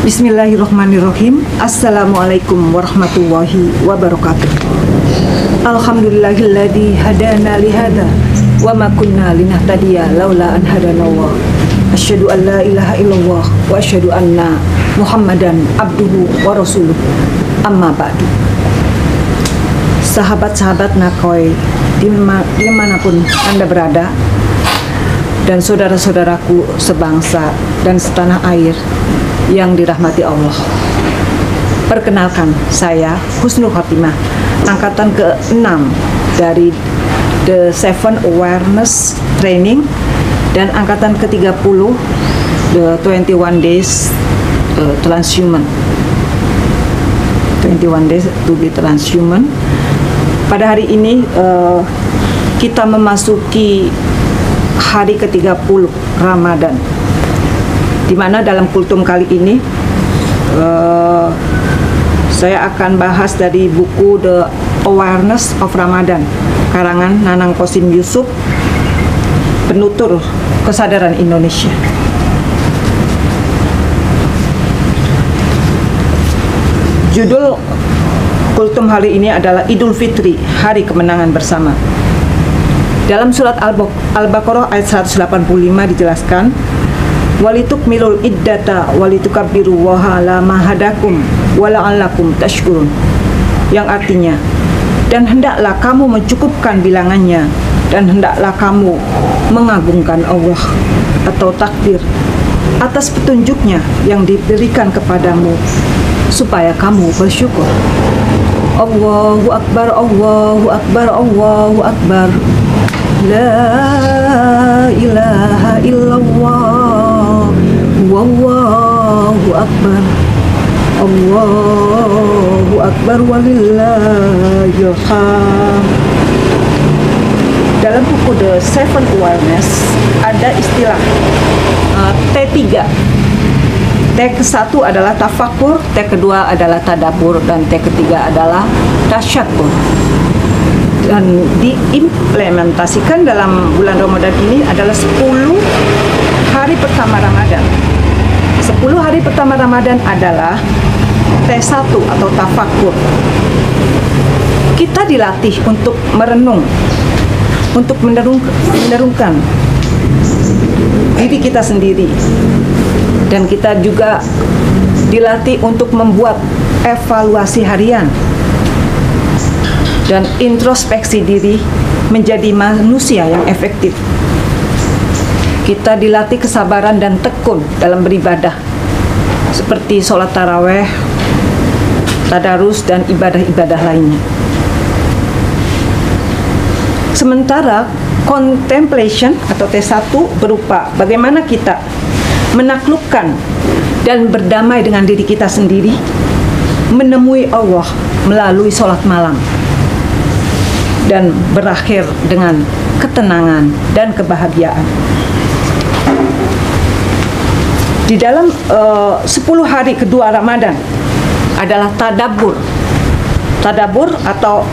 Bismillahirrahmanirrahim. Assalamualaikum warahmatullahi wabarakatuh. Alhamdulillahilladzi hadana lihada wa ma kunna linahtadiya laula an hadanallah. Asyhadu an la ilaha illallah wa asyhadu anna Muhammadan abduhu wa rasuluh. Amma ba'du. Sahabat-sahabat Nakoi dimanapun Anda berada, dan saudara-saudaraku sebangsa dan setanah air yang dirahmati Allah. Perkenalkan, saya Husnul Khotimah, angkatan ke-6 dari The 7 Awareness Training, dan angkatan ke-30 The 21 Days Transhuman. 21 Days to be Transhuman. Pada hari ini kita memasuki hari ke-30 Ramadan, di mana dalam kultum kali ini saya akan bahas dari buku The Awareness of Ramadan karangan Nanang Qasim Yusuf, penutur kesadaran Indonesia. Judul kultum hari ini adalah Idul Fitri, Hari Kemenangan Bersama. Dalam surat Al-Baqarah ayat 185 dijelaskan, walitukmilul iddata walitukabbiru waha la mahadakum wala'allakum tashkurun, yang artinya, dan hendaklah kamu mencukupkan bilangannya, dan hendaklah kamu mengagungkan Allah atau takbir atas petunjuknya yang diberikan kepadamu, supaya kamu bersyukur. Allahu Akbar, Allahu Akbar, Allahu Akbar. La ilaha illallah, wallahu akbar, Allahu akbar walillahil hamd. Dalam buku The 7 Awareness ada istilah T3. T ke-1 adalah tafakur, T kedua adalah tadabur, dan T ketiga adalah tasyakur. Dan diimplementasikan dalam bulan Ramadan ini adalah 10 hari pertama Ramadan. 10 hari pertama Ramadan adalah T1 atau tafakur. Kita dilatih untuk merenung, untuk menderungkan diri kita sendiri. Dan kita juga dilatih untuk membuat evaluasi harian dan introspeksi diri menjadi manusia yang efektif. Kita dilatih kesabaran dan tekun dalam beribadah, seperti sholat taraweh, tadarus, dan ibadah-ibadah lainnya. Sementara contemplation atau T1 berupa bagaimana kita menaklukkan dan berdamai dengan diri kita sendiri, menemui Allah melalui sholat malam, dan berakhir dengan ketenangan dan kebahagiaan. Di dalam 10 hari kedua Ramadan adalah tadabbur. Tadabbur atau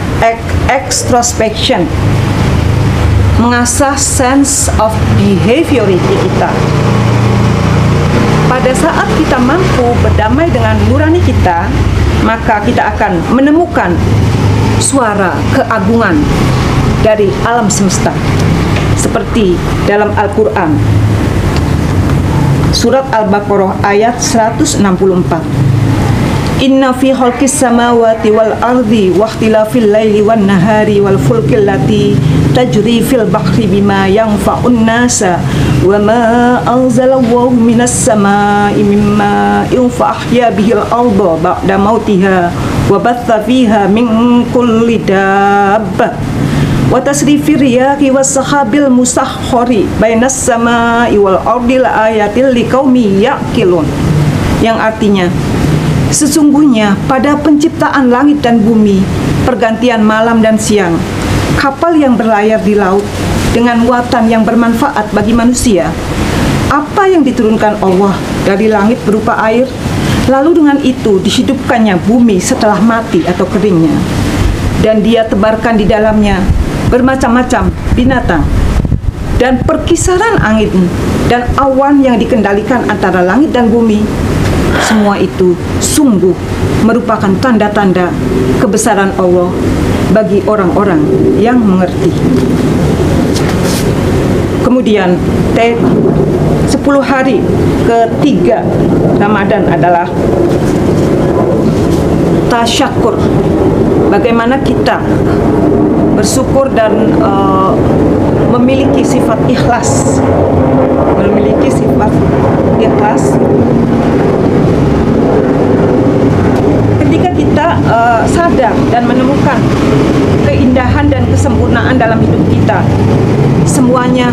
extrospection, mengasah sense of behaviority kita. Pada saat kita mampu berdamai dengan nurani kita, maka kita akan menemukan suara keagungan dari alam semesta, seperti dalam Al-Quran surat Al-Baqarah ayat 164. Inna fi khalqis samawati wal ardi wa ikhtilafil laili wan nahari wal fulkil lati tajri fil bahri bima yanfa'un nasa wa ma anzalallahu minas samai mimma fa ahya bihil arda ba'da mautiha wa batha fiha min kulli dabbah wa tasrifir riyahi was sahabil musahhari bainas samai wal ardi la ayatil liqaumi yaqilun, yang artinya, sesungguhnya pada penciptaan langit dan bumi, pergantian malam dan siang, kapal yang berlayar di laut dengan muatan yang bermanfaat bagi manusia, apa yang diturunkan Allah dari langit berupa air, lalu dengan itu dihidupkannya bumi setelah mati atau keringnya, dan Dia tebarkan di dalamnya bermacam-macam binatang, dan perkisaran angin dan awan yang dikendalikan antara langit dan bumi, Semua itu sungguh merupakan tanda-tanda kebesaran Allah bagi orang-orang yang mengerti. Kemudian 10 hari ketiga Ramadan adalah tasyakur. Bagaimana kita bersyukur dan memiliki sifat ikhlas. Ketika kita sadar dan menemukan keindahan dan kesempurnaan dalam hidup kita, semuanya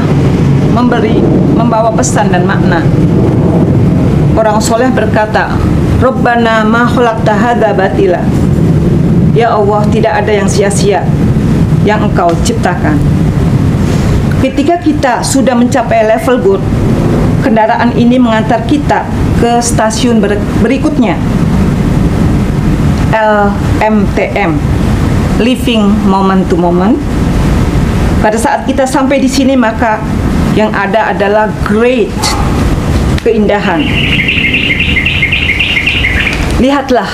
membawa pesan dan makna. Orang soleh berkata, Rabbana ma khalaqta hadza batila. Ya Allah, tidak ada yang sia-sia yang Engkau ciptakan. Ketika kita sudah mencapai level good, kendaraan ini mengantar kita ke stasiun berikutnya, LMTM, Living Moment to Moment. Pada saat kita sampai di sini, maka yang ada adalah great keindahan. Lihatlah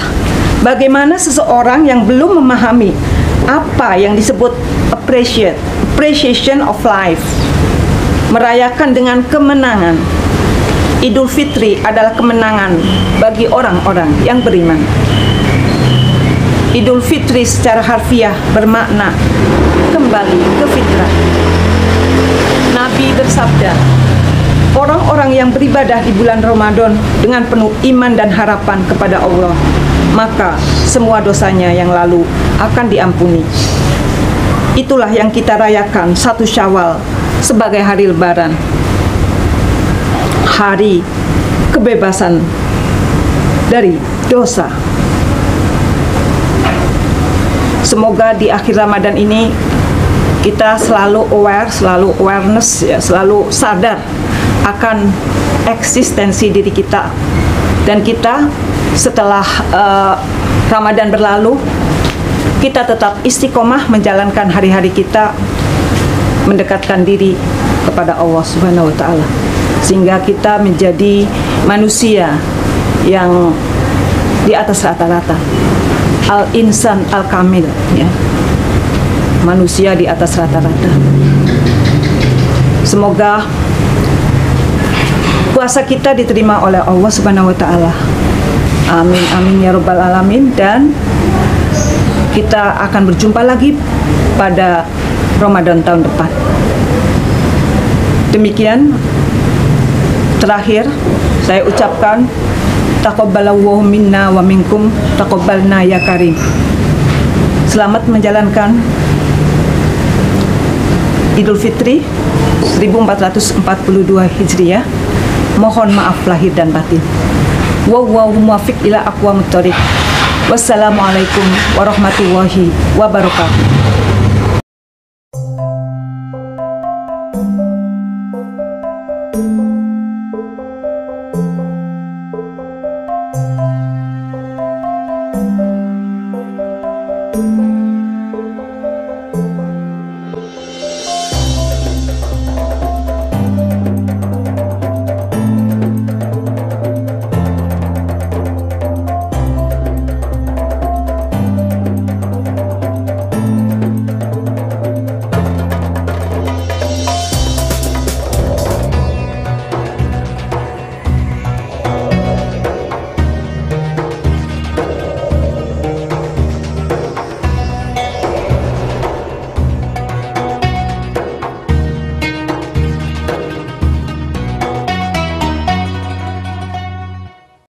bagaimana seseorang yang belum memahami apa yang disebut appreciation of life, merayakan dengan kemenangan. Idul Fitri adalah kemenangan bagi orang-orang yang beriman. Idul Fitri secara harfiah bermakna kembali ke fitrah. Nabi bersabda, orang-orang yang beribadah di bulan Ramadan dengan penuh iman dan harapan kepada Allah, maka semua dosanya yang lalu akan diampuni. Itulah yang kita rayakan 1 Syawal sebagai hari Lebaran, hari kebebasan dari dosa. Semoga di akhir Ramadan ini kita selalu aware, selalu awareness, ya, selalu sadar akan eksistensi diri kita. Dan kita setelah Ramadan berlalu, kita tetap istiqomah menjalankan hari-hari kita, mendekatkan diri kepada Allah Subhanahu wa Ta'ala, sehingga kita menjadi manusia yang di atas rata-rata, al-insan al-kamil, ya, manusia di atas rata-rata. Semoga puasa kita diterima oleh Allah Subhanahu wa Ta'ala. Amin amin ya rabbal alamin. Dan kita akan berjumpa lagi pada Ramadan tahun depan. Demikian, terakhir saya ucapkan taqabbalallahu minna wa minkum taqabbalna ya karim. Selamat menjalankan Idul Fitri 1442 Hijriah. Mohon maaf lahir dan batin. Wallahu muwaffiq ila aqwamit thoriq. Wassalamualaikum warahmatullahi wabarakatuh.